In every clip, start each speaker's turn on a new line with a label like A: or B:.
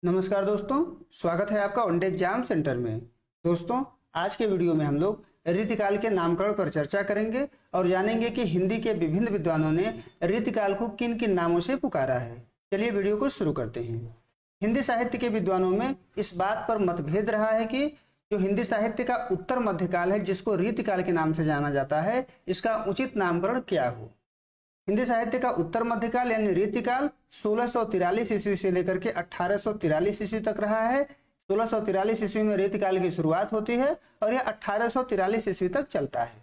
A: नमस्कार दोस्तों, स्वागत है आपका वनडे एग्जाम सेंटर में। दोस्तों, आज के वीडियो में हम लोग रीतिकाल के नामकरण पर चर्चा करेंगे और जानेंगे कि हिंदी के विभिन्न विद्वानों ने रीतिकाल को किन किन नामों से पुकारा है। चलिए वीडियो को शुरू करते हैं। हिंदी साहित्य के विद्वानों में इस बात पर मतभेद रहा है कि जो हिंदी साहित्य का उत्तर मध्यकाल है, जिसको रीतिकाल के नाम से जाना जाता है, इसका उचित नामकरण क्या हो। हिंदी साहित्य का उत्तर मध्यकाल यानी रीतिकाल 1643 ईस्वी से लेकर के 1843 ईस्वी तक रहा है। 1643 ईस्वी में रीतिकाल की शुरुआत होती है और यह 1843 ईस्वी तक चलता है।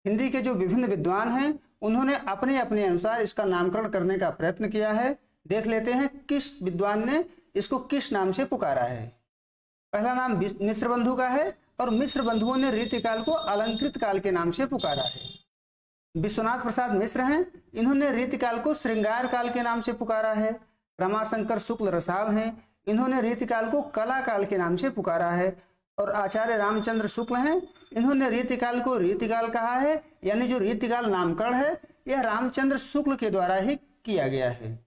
A: हिंदी के जो विभिन्न विद्वान हैं, उन्होंने अपने अपने अनुसार इसका नामकरण करने का प्रयत्न किया है। देख लेते हैं किस विद्वान ने इसको किस नाम से पुकारा है। पहला नाम मिश्र बंधु का है और मिश्र बंधुओं ने रीतिकाल को अलंकृत काल के नाम से पुकारा है। विश्वनाथ प्रसाद मिश्र हैं, इन्होंने रीतिकाल को श्रृंगार काल के नाम से पुकारा है। रमाशंकर शुक्ल रसाल हैं, इन्होंने रीतिकाल को कला काल के नाम से पुकारा है। और आचार्य रामचंद्र शुक्ल हैं, इन्होंने रीतिकाल को रीतिकाल कहा है, यानी जो रीतिकाल नामकरण है यह रामचंद्र शुक्ल के द्वारा ही किया गया है।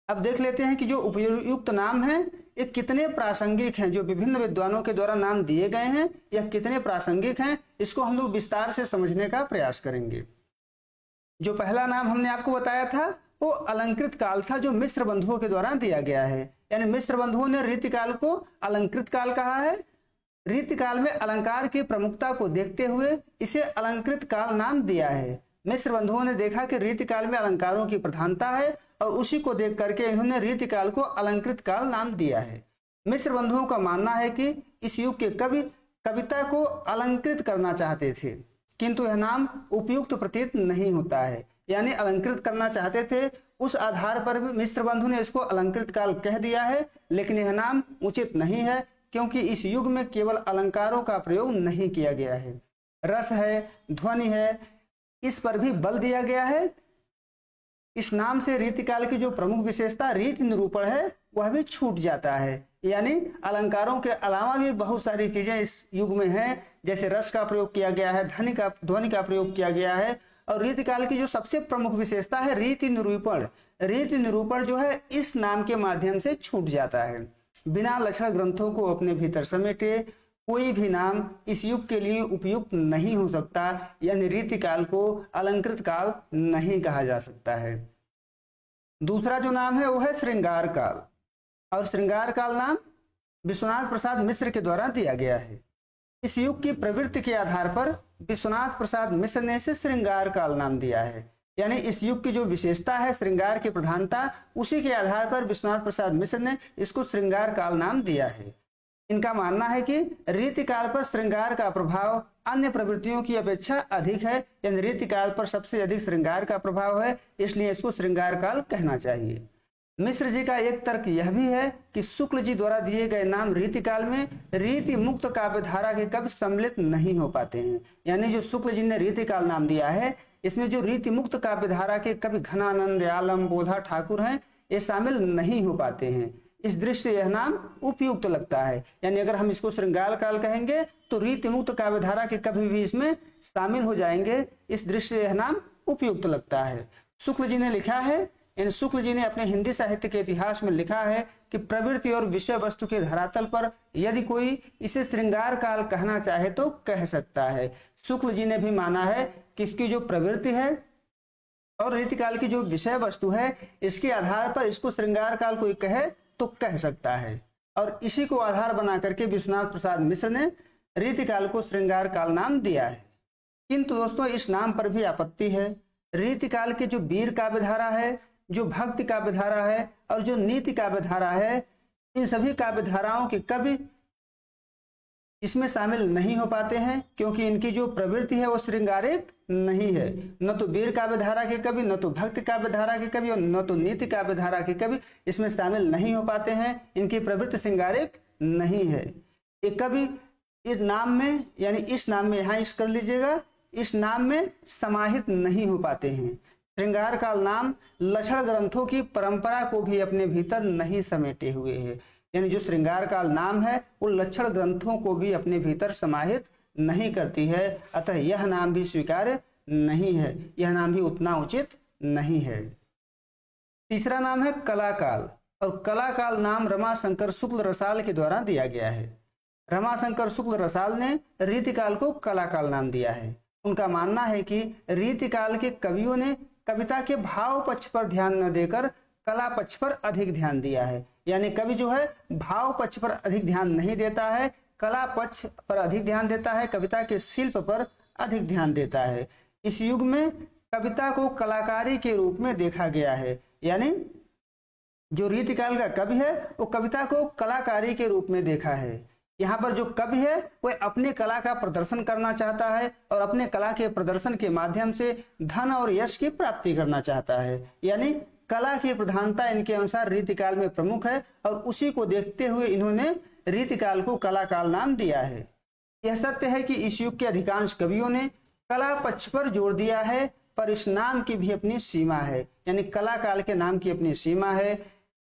A: अब देख लेते हैं कि जो उपयुक्त नाम है ये कितने प्रासंगिक हैं। जो विभिन्न विद्वानों के द्वारा नाम दिए गए हैं यह कितने प्रासंगिक हैं, इसको हम लोग विस्तार से समझने का प्रयास करेंगे। जो पहला नाम हमने आपको बताया था वो अलंकृत काल था, जो मिश्र बंधुओं के द्वारा दिया गया है। यानी मिश्र बंधुओं ने रीतिकाल को अलंकृत काल कहा है। रीतिकाल में अलंकार की प्रमुखता को देखते हुए इसे अलंकृत काल नाम दिया है। मिश्र बंधुओं ने देखा कि रीतिकाल में अलंकारों की प्रधानता है और उसी को देख करके इन्होंने रीतिकाल को अलंकृत काल नाम दिया है। मिश्र बंधुओं का मानना है कि इस युग के कवि कविता को अलंकृत करना चाहते थे, किंतु यह नाम उपयुक्त प्रतीत नहीं होता है। यानी अलंकृत करना चाहते थे, उस आधार पर भी मिश्र बंधु ने इसको अलंकृत काल कह दिया है, लेकिन यह नाम उचित नहीं है, क्योंकि इस युग में केवल अलंकारों का प्रयोग नहीं किया गया है। रस है, ध्वनि है, इस पर भी बल दिया गया है। इस नाम से रीतिकाल की जो प्रमुख विशेषता रीति निरूपण है वह भी छूट जाता है। यानी अलंकारों के अलावा भी बहुत सारी चीजें इस युग में हैं, जैसे रस का प्रयोग किया गया है, ध्वनि का प्रयोग किया गया है। और रीतिकाल की जो सबसे प्रमुख विशेषता है रीति निरूपण, रीति निरूपण जो है इस नाम के माध्यम से छूट जाता है। बिना लक्षण ग्रंथों को अपने भीतर समेटे कोई भी नाम इस युग के लिए उपयुक्त नहीं हो सकता, यानी रीतिकाल को अलंकृत काल नहीं कहा जा सकता है। दूसरा जो नाम है वो है श्रृंगार काल, और श्रृंगार काल नाम विश्वनाथ प्रसाद मिश्र के द्वारा दिया गया है। इस युग की प्रवृत्ति के आधार पर विश्वनाथ प्रसाद मिश्र ने इसे श्रृंगार काल नाम दिया है। यानी इस युग की जो विशेषता है श्रृंगार की प्रधानता, उसी के आधार पर विश्वनाथ प्रसाद मिश्र ने इसको श्रृंगार काल नाम दिया है। इनका मानना है कि रीतिकाल पर श्रृंगार का प्रभाव अन्य प्रवृत्तियों की अपेक्षा अधिक है, यानी रीतिकाल पर सबसे अधिक श्रृंगार का प्रभाव है, इसलिए इसको श्रृंगार काल कहना चाहिए। मिश्र जी का एक तर्क यह भी है कि शुक्ल जी द्वारा दिए गए नाम रीतिकाल में रीति मुक्त काव्यधारा के कवि सम्मिलित नहीं हो पाते हैं। यानी जो शुक्ल जी ने रीतिकाल नाम दिया है, इसमें जो रीति मुक्त काव्यधारा के कवि घनानंद, आलम, बोधा ठाकुर हैं, ये शामिल नहीं हो पाते हैं। इस दृष्टि से यह नाम उपयुक्त लगता है। यानी अगर हम इसको श्रृंगार काल कहेंगे तो रीति मुक्त काव्यधारा के कवि भी इसमें शामिल हो जाएंगे। इस दृष्टि से यह नाम उपयुक्त लगता है। शुक्ल जी ने लिखा है, इन शुक्ल जी ने अपने हिंदी साहित्य के इतिहास में लिखा है कि प्रवृत्ति और विषय वस्तु के धरातल पर यदि कोई इसे श्रृंगार काल कहना चाहे तो कह सकता है। शुक्ल जी ने भी माना है कि इसकी जो प्रवृत्ति है और रीतिकाल की जो विषय वस्तु है, इसके आधार पर इसको श्रृंगार काल कोई कहे तो कह सकता है। और इसी को आधार बना करके विश्वनाथ प्रसाद मिश्र ने रीतिकाल को श्रृंगार काल नाम दिया है। किंतु दोस्तों इस नाम पर भी आपत्ति है। रीतिकाल के जो वीर काव्यधारा है, जो भक्ति काव्यधारा है और जो नीति काव्यधारा है, इन सभी काव्यधाराओं के कवि इसमें शामिल नहीं हो पाते हैं, क्योंकि इनकी जो प्रवृत्ति है वो श्रृंगारिक नहीं है। न तो वीर काव्यधारा के कवि, न तो भक्ति काव्यधारा के कवि और न तो नीति काव्यधारा के कवि इसमें शामिल नहीं हो पाते हैं। इनकी प्रवृत्ति श्रृंगारिक नहीं है। एक कवि इस नाम में, यानी इस नाम में, यहाँ इस कर लीजिएगा, इस नाम में समाहित नहीं हो पाते हैं। श्रृंगार काल नाम लक्षण ग्रंथों की परंपरा को भी अपने भीतर नहीं समेटे हुए है। यानी जो श्रृंगार काल नाम है वो लक्षण ग्रंथों को भी अपने भीतर समाहित नहीं करती है, अतः यह नाम भी स्वीकार्य नहीं है, यह नाम भी उतना उचित नहीं है। तीसरा नाम है कला काल। और कला काल नाम रमाशंकर शुक्ल रसाल के द्वारा दिया गया है। रमाशंकर शुक्ल रसाल ने रीतिकाल को कला काल नाम दिया है। उनका मानना है कि रीतिकाल के कवियों ने कविता के भाव पक्ष पर ध्यान न देकर कला पक्ष पर अधिक ध्यान दिया है। यानी कवि जो है भाव पक्ष पर अधिक ध्यान नहीं देता है, कला पक्ष पर अधिक ध्यान देता है, कविता के शिल्प पर अधिक ध्यान देता है। इस युग में कविता को कलाकारी के रूप में देखा गया है। यानी जो रीतिकाल का कवि है वो कविता को कलाकारी के रूप में देखा है। यहाँ पर जो कवि है वह अपने कला का प्रदर्शन करना चाहता है और अपने कला के प्रदर्शन के माध्यम से धन और यश की प्राप्ति करना चाहता है। यानी कला की प्रधानता इनके अनुसार रीतिकाल में प्रमुख है और उसी को देखते हुए इन्होंने रीतिकाल को कला काल नाम दिया है। यह सत्य है कि इस युग के अधिकांश कवियों ने कला पक्ष पर जोर दिया है, पर इस नाम की भी अपनी सीमा है। यानी कला काल के नाम की अपनी सीमा है।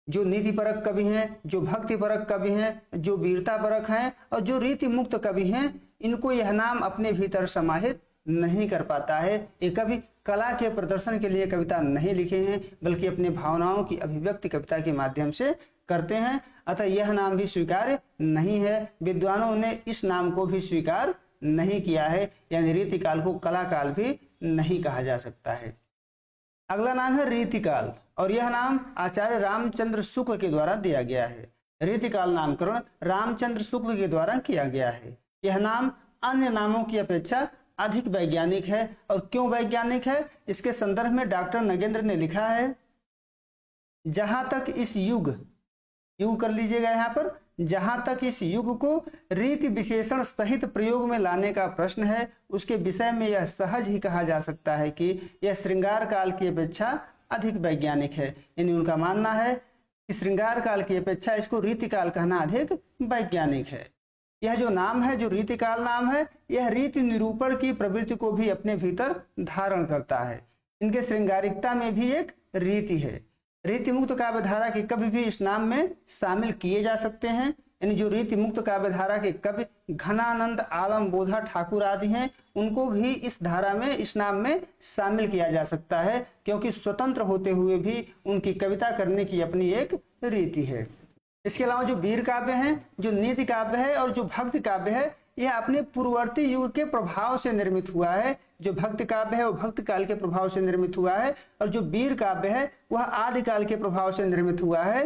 A: जो नीति परक कवि हैं, जो भक्ति परक कवि हैं, जो वीरता परक हैं और जो रीति मुक्त कवि हैं, इनको यह नाम अपने भीतर समाहित नहीं कर पाता है। ये कवि कला के प्रदर्शन के लिए कविता नहीं लिखे हैं, बल्कि अपने भावनाओं की अभिव्यक्ति कविता के माध्यम से करते हैं। अतः यह नाम भी स्वीकार्य नहीं है। विद्वानों ने इस नाम को भी स्वीकार नहीं किया है। यानी रीतिकाल को कला काल भी नहीं कहा जा सकता है। अगला नाम है रीतिकाल और यह नाम आचार्य रामचंद्र शुक्ल के द्वारा दिया गया है। रीतिकाल नामकरण रामचंद्र शुक्ल के द्वारा किया गया है। यह नाम अन्य नामों की अपेक्षा अधिक वैज्ञानिक है। और क्यों वैज्ञानिक है, इसके संदर्भ में डॉक्टर नगेंद्र ने लिखा है, जहां तक इस युग कर लीजिएगा यहाँ पर, जहां तक इस युग को रीति विशेषण सहित प्रयोग में लाने का प्रश्न है, उसके विषय में यह सहज ही कहा जा सकता है कि यह श्रृंगार काल की अपेक्षा अधिक वैज्ञानिक है। यानी उनका मानना है कि श्रृंगार काल की अपेक्षा इसको रीतिकाल कहना अधिक वैज्ञानिक है। यह जो नाम है, जो रीतिकाल नाम है, यह रीति निरूपण की प्रवृत्ति को भी अपने भीतर धारण करता है। इनके श्रृंगारिकता में भी एक रीति है। रीति मुक्त काव्य धारा के कवि भी इस नाम में शामिल किए जा सकते हैं। यानी जो रीति मुक्त काव्य धारा के कवि घनानंद, आलम बोधा ठाकुर आदि हैं, उनको भी इस धारा में, इस नाम में शामिल किया जा सकता है, क्योंकि स्वतंत्र होते हुए भी उनकी कविता करने की अपनी एक रीति है। इसके अलावा जो वीर काव्य हैं, जो नीति काव्य है और जो भक्ति काव्य है, यह अपने पूर्ववर्ती युग के प्रभाव से निर्मित हुआ है। जो भक्ति काव्य है वो भक्ति काल के प्रभाव से निर्मित हुआ है और जो वीर काव्य है वह आदिकाल के प्रभाव से निर्मित हुआ है।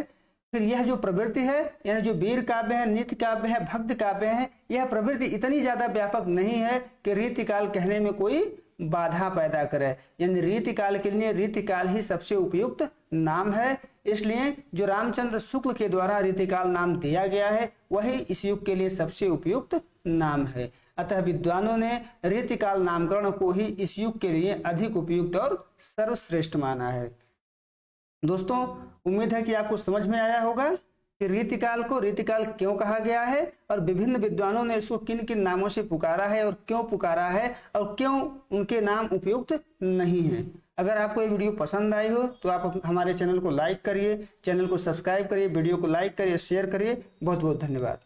A: फिर यह जो प्रवृत्ति है, यानी जो वीर काव्य है, नीति काव्य है, भक्ति काव्य है, यह प्रवृत्ति इतनी ज्यादा व्यापक नहीं है कि रीतिकाल कहने में कोई बाधा पैदा करे। यानी रीतिकाल के लिए रीतिकाल ही सबसे उपयुक्त नाम है। इसलिए जो रामचंद्र शुक्ल के द्वारा रीतिकाल नाम दिया गया है वही इस युग के लिए सबसे उपयुक्त नाम है। अतः विद्वानों ने रीतिकाल नामकरण को ही इस युग के लिए अधिक उपयुक्त और सर्वश्रेष्ठ माना है। दोस्तों, उम्मीद है कि आपको समझ में आया होगा कि रीतिकाल को रीतिकाल क्यों कहा गया है और विभिन्न विद्वानों ने इसको किन किन नामों से पुकारा है और क्यों पुकारा है और क्यों उनके नाम उपयुक्त नहीं है। अगर आपको ये वीडियो पसंद आई हो तो आप हमारे चैनल को लाइक करिए, चैनल को सब्सक्राइब करिए, वीडियो को लाइक करिए, शेयर करिए। बहुत बहुत धन्यवाद।